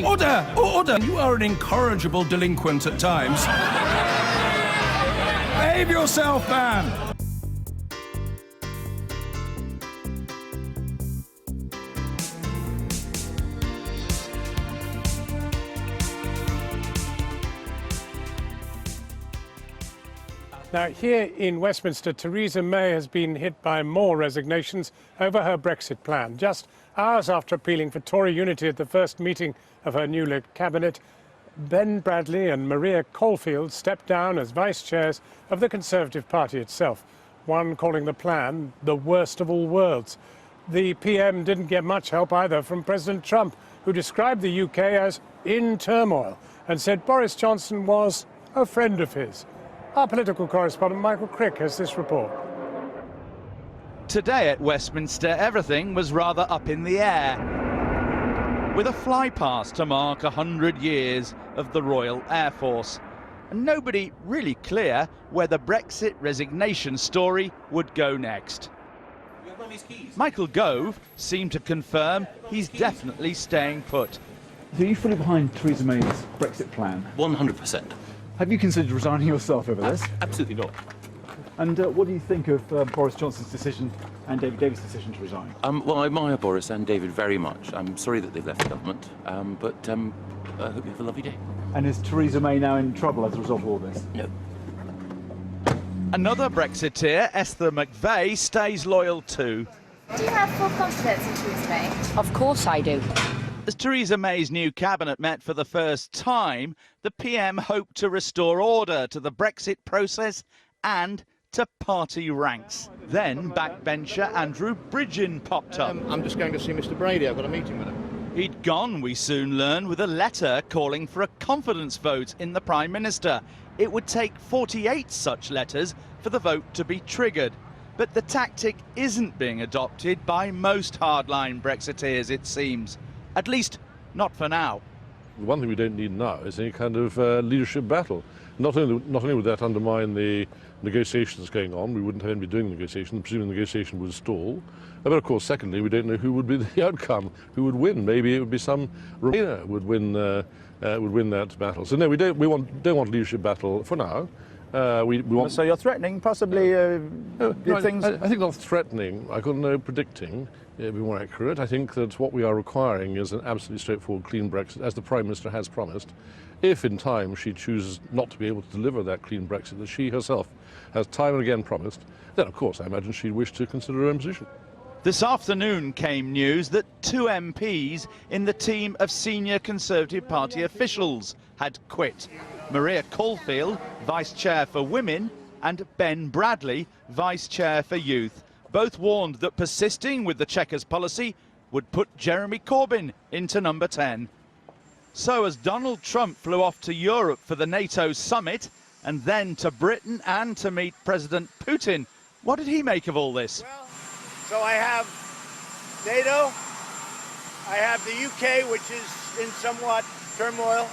Order! Order! You are an incorrigible delinquent at times. Behave yourself, man! Now, here in Westminster, Theresa May has been hit by more resignations over her Brexit plan. Just hours after appealing for Tory unity at the first meeting of her newly cabinet, Ben Bradley and Maria Caulfield stepped down as vice chairs of the Conservative Party itself, one calling the plan the worst of all worlds. The PM didn't get much help either from President Trump, who described the UK as in turmoil and said Boris Johnson was a friend of his. Our political correspondent Michael Crick has this report. Today at Westminster, everything was rather up in the air, with a flypast to mark 100 years of the Royal Air Force, and nobody really clear where the Brexit resignation story would go next. Michael Gove seemed to confirm he's definitely staying put. So are you fully behind Theresa May's Brexit plan? 100%. Have you considered resigning yourself over this? Absolutely not. And what do you think of Boris Johnson's decision and David Davis' decision to resign? Well, I admire Boris and David very much. I'm sorry that they've left the government, but I hope you have a lovely day. And is Theresa May now in trouble as a result of all this? No. Another Brexiteer, Esther McVeigh, stays loyal too. Do you have full confidence in Theresa May? Of course I do. As Theresa May's new cabinet met for the first time, the PM hoped to restore order to the Brexit process and to party ranks. Then backbencher Andrew Bridgen popped up. I'm just going to see Mr. Brady. I've got a meeting with him. He'd gone, we soon learned, with a letter calling for a confidence vote in the Prime Minister. It would take 48 such letters for the vote to be triggered. But the tactic isn't being adopted by most hardline Brexiteers, it seems. At least, not for now. The one thing we don't need now is any kind of leadership battle. Not only would that undermine the negotiations going on, we wouldn't have anybody doing negotiations, presuming the negotiation would stall. But of course, secondly, we don't know who would be the outcome, who would win. Maybe it would be some Remainer would win that battle. So no, we don't want a leadership battle for now. We want. So you're threatening possibly things? I think not threatening. I couldn't know predicting. It'd be more accurate. I think that what we are requiring is an absolutely straightforward, clean Brexit, as the Prime Minister has promised. If in time she chooses not to be able to deliver that clean Brexit that she herself has time and again promised, then of course I imagine she'd wish to consider her own position. This afternoon came news that 2 MPs in the team of senior Conservative Party officials had quit. Maria Caulfield, Vice Chair for Women, and Ben Bradley, Vice Chair for Youth. Both warned that persisting with the Chequers policy would put Jeremy Corbyn into number 10. So as Donald Trump flew off to Europe for the NATO summit and then to Britain and to meet President Putin, what did he make of all this? Well, so I have NATO, I have the UK, which is in somewhat turmoil,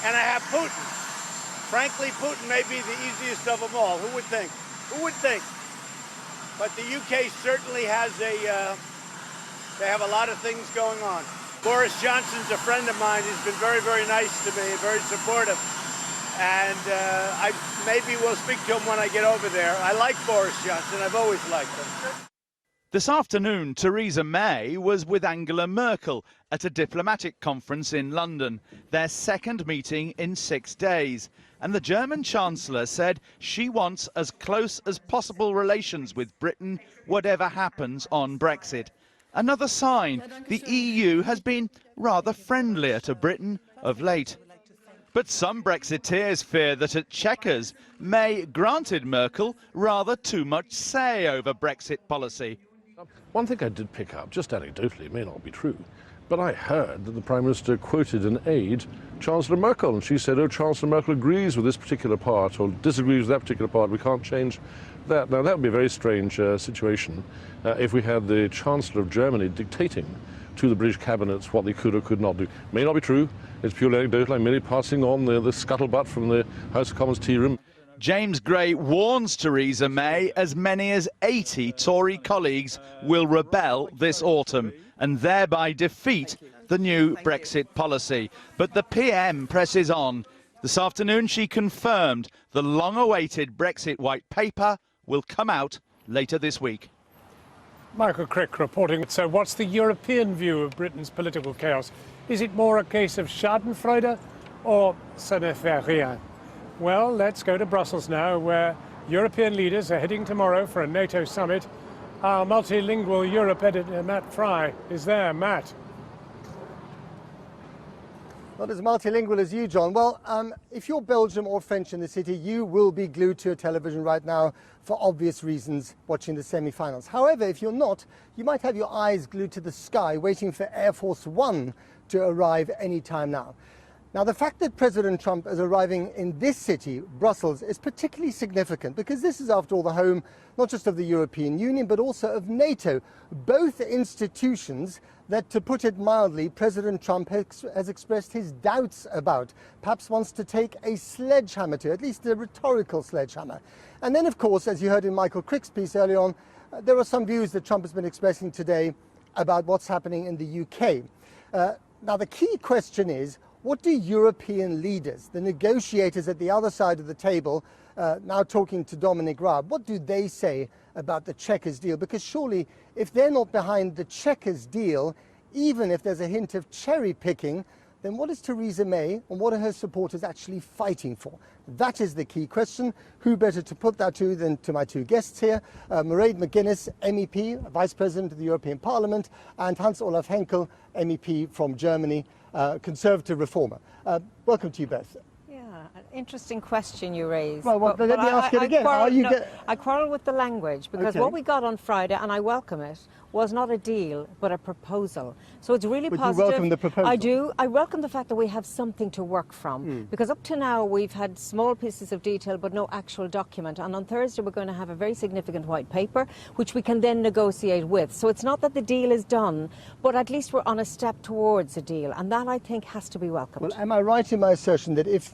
and I have Putin. Frankly, Putin may be the easiest of them all. Who would think? Who would think? But the UK certainly has they have a lot of things going on. Boris Johnson's a friend of mine. He's been very, very nice to me, very supportive. And maybe we'll speak to him when I get over there. I like Boris Johnson. I've always liked him. This afternoon, Theresa May was with Angela Merkel at a diplomatic conference in London, their second meeting in 6 days. And the German Chancellor said she wants as close as possible relations with Britain, whatever happens on Brexit. Another sign the EU has been rather friendlier to Britain of late. But some Brexiteers fear that at Chequers, May granted Merkel rather too much say over Brexit policy. One thing I did pick up, just anecdotally, it may not be true, but I heard that the Prime Minister quoted an aide, Chancellor Merkel, and she said, oh, Chancellor Merkel agrees with this particular part or disagrees with that particular part, we can't change that. Now, that would be a very strange situation if we had the Chancellor of Germany dictating to the British cabinets what they could or could not do. May not be true, it's purely anecdotal, I'm merely passing on the scuttlebutt from the House of Commons tea room. James Gray warns Theresa May as many as 80 Tory colleagues will rebel this autumn and thereby defeat the new Brexit policy. But the PM presses on. This afternoon, she confirmed the long-awaited Brexit white paper will come out later this week. Michael Crick reporting. So what's the European view of Britain's political chaos? Is it more a case of schadenfreude or ça ne fait rien? Well, let's go to Brussels now, where European leaders are heading tomorrow for a NATO summit. Our multilingual Europe editor, Matt Fry, is there. Matt. Not as multilingual as you, John. Well, if you're Belgium or French in the city, you will be glued to a television right now for obvious reasons, watching the semi-finals. However, if you're not, you might have your eyes glued to the sky, waiting for Air Force One to arrive any time now. Now, the fact that President Trump is arriving in this city, Brussels, is particularly significant because this is, after all, the home not just of the European Union, but also of NATO, both institutions that, to put it mildly, President Trump has expressed his doubts about, perhaps wants to take a sledgehammer to, at least a rhetorical sledgehammer. And then, of course, as you heard in Michael Crick's piece earlier on, there are some views that Trump has been expressing today about what's happening in the UK. Now, the key question is, what do European leaders, the negotiators at the other side of the table, now talking to Dominic Raab, what do they say about the Chequers deal? Because surely, if they're not behind the Chequers deal, even if there's a hint of cherry picking, then what is Theresa May and what are her supporters actually fighting for? That is the key question. Who better to put that to than to my two guests here, Mairead McGuinness, MEP, Vice President of the European Parliament, and Hans-Olaf Henkel, MEP from Germany, Conservative reformer. Welcome to you both. An interesting question you raised. Well, let me ask it again. I quarrel with the language because what we got on Friday, and I welcome it, was not a deal but a proposal. So it's really positive. You welcome the proposal? I do. I welcome the fact that we have something to work from because up to now we've had small pieces of detail but no actual document. And on Thursday we're going to have a very significant white paper which we can then negotiate with. So it's not that the deal is done, but at least we're on a step towards a deal, and that I think has to be welcomed. Well, am I right in my assertion that if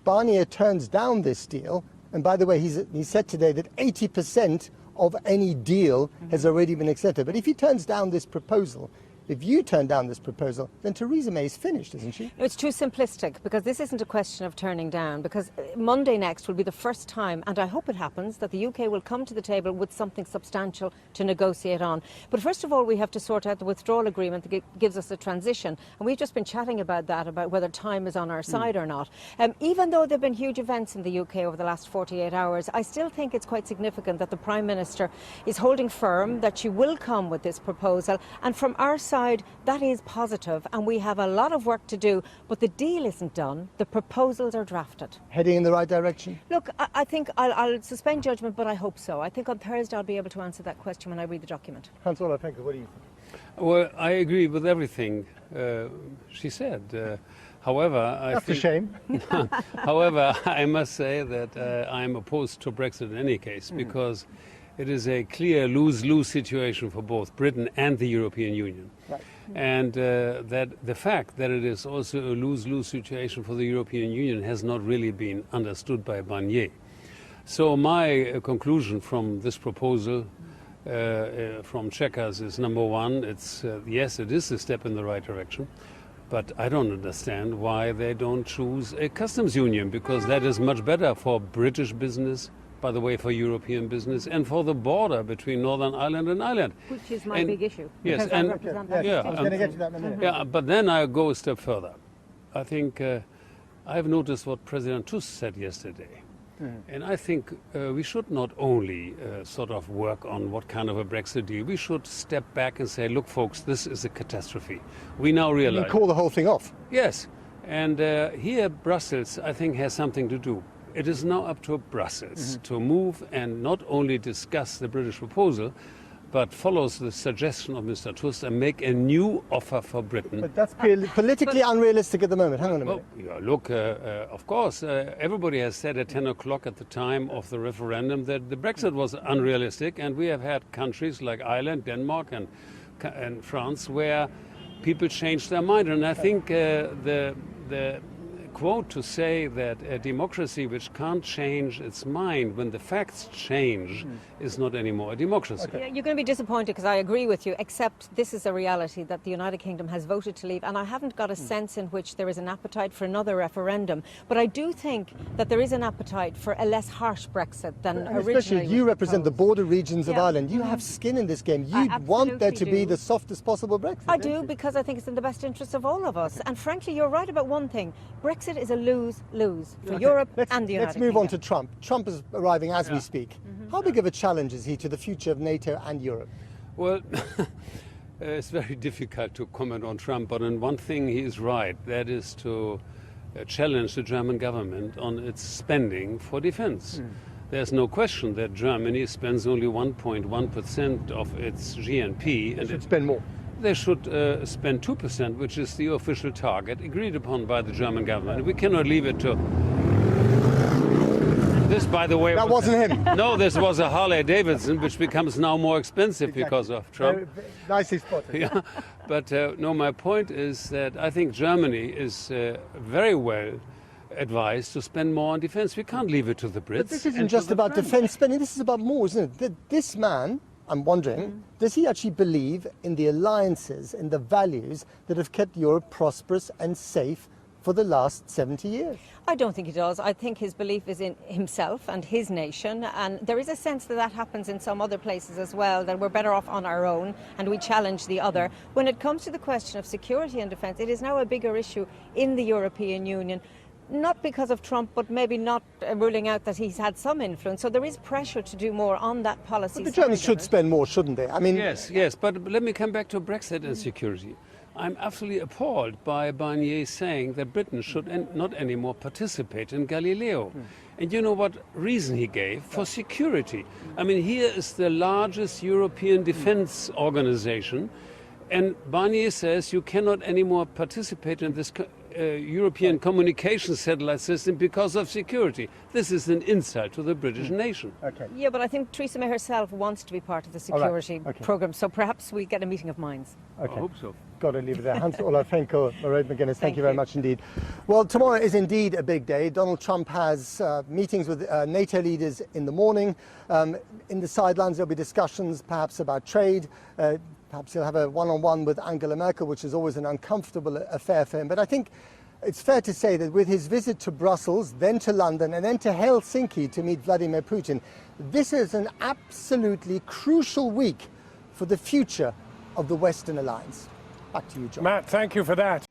Barnier turns down this deal, and by the way, he said today that 80% of any deal has already been accepted, but if he turns down this proposal, if you turn down this proposal, then Theresa May is finished, isn't she? It's too simplistic because this isn't a question of turning down, because Monday next will be the first time, and I hope it happens, that the UK will come to the table with something substantial to negotiate on. But first of all, we have to sort out the withdrawal agreement that gives us a transition, and we've just been chatting about that, about whether time is on our side or not. Even though there have been huge events in the UK over the last 48 hours, I still think it's quite significant that the Prime Minister is holding firm that she will come with this proposal, and from our side, that is positive, and we have a lot of work to do, but the deal isn't done. The proposals are drafted. Heading in the right direction? Look, I think I'll suspend judgment, but I hope so. I think on Thursday I'll be able to answer that question when I read the document. Hans-Olaf Henkel, what do you think? Well, I agree with everything she said. However, That's a shame. However, I must say that I'm opposed to Brexit in any case, because it is a clear lose-lose situation for both Britain and the European Union. Right. And that the fact that it is also a lose-lose situation for the European Union has not really been understood by Barnier. So my conclusion from this proposal from Chequers is, number one, it's yes, it is a step in the right direction, but I don't understand why they don't choose a customs union, because that is much better for British business, by the way, for European business, and for the border between Northern Ireland and Ireland. Which is my big issue. Yes, and I represent that. I was going to get to that in a minute. Yeah, but then I go a step further. I think I've noticed what President Tusk said yesterday. And I think we should not only sort of work on what kind of a Brexit deal. We should step back and say, look, folks, this is a catastrophe. We now realize... You call the whole thing off. Yes. And here Brussels, I think, has something to do. It is now up to Brussels to move and not only discuss the British proposal, but follows the suggestion of Mr. Tusk and make a new offer for Britain. But that's politically unrealistic at the moment. Hang on a minute. Well, yeah, look, of course, everybody has said at 10 o'clock at the time of the referendum that the Brexit was unrealistic, and we have had countries like Ireland, Denmark and France where people changed their mind. And I think the quote to say that a democracy which can't change its mind when the facts change is not anymore a democracy. Yeah, you're going to be disappointed because I agree with you, except this is a reality that the United Kingdom has voted to leave, and I haven't got a sense in which there is an appetite for another referendum. But I do think that there is an appetite for a less harsh Brexit than originally. Especially you represent the border regions of Ireland. You have skin in this game. You want there to be the softest possible Brexit. I do, because I think it's in the best interest of all of us. And frankly, you're right about one thing. Brexit is a lose-lose for Europe and the United Let's move Kingdom. on to Trump. Trump is arriving as we speak. How big of a challenge is he to the future of NATO and Europe? Well, it's very difficult to comment on Trump, but on one thing he is right, that is to challenge the German government on its spending for defense. There's no question that Germany spends only 1.1% of its GNP. It should spend more. They should spend 2%, which is the official target agreed upon by the German government. We cannot leave it to... This, by the way... That wasn't him. No, this was a Harley Davidson, which becomes now more expensive because of Trump. Nicely spotted. Yeah. But no, my point is that I think Germany is very well advised to spend more on defense. We can't leave it to the Brits. But this isn't just about defense spending, this is about more, isn't it? This man, I'm wondering, does he actually believe in the alliances, in the values that have kept Europe prosperous and safe for the last 70 years? I don't think he does. I think his belief is in himself and his nation, and there is a sense that that happens in some other places as well, that we're better off on our own and we challenge the other. When it comes to the question of security and defence, it is now a bigger issue in the European Union. Not because of Trump, but maybe not ruling out that he's had some influence. So there is pressure to do more on that policy. But the Germans should spend more, shouldn't they? I mean, yes, but let me come back to Brexit and security. I'm absolutely appalled by Barnier saying that Britain should not anymore participate in Galileo. And you know what reason he gave? For security. I mean, here is the largest European defense organization, and Barnier says you cannot anymore participate in this European communication satellite system because of security. This is an insult to the British nation. Okay. Yeah, but I think Theresa May herself wants to be part of the security programme, so perhaps we get a meeting of minds. I hope so. Got to leave it there. Hans Olav Frenkel, Mairead McGuinness, thank you very much indeed. Well, tomorrow is indeed a big day. Donald Trump has meetings with NATO leaders in the morning. In the sidelines, there'll be discussions perhaps about trade. Perhaps he'll have a one-on-one with Angela Merkel, which is always an uncomfortable affair for him. But I think it's fair to say that with his visit to Brussels, then to London, and then to Helsinki to meet Vladimir Putin, this is an absolutely crucial week for the future of the Western alliance. Back to you, John. Matt, thank you for that.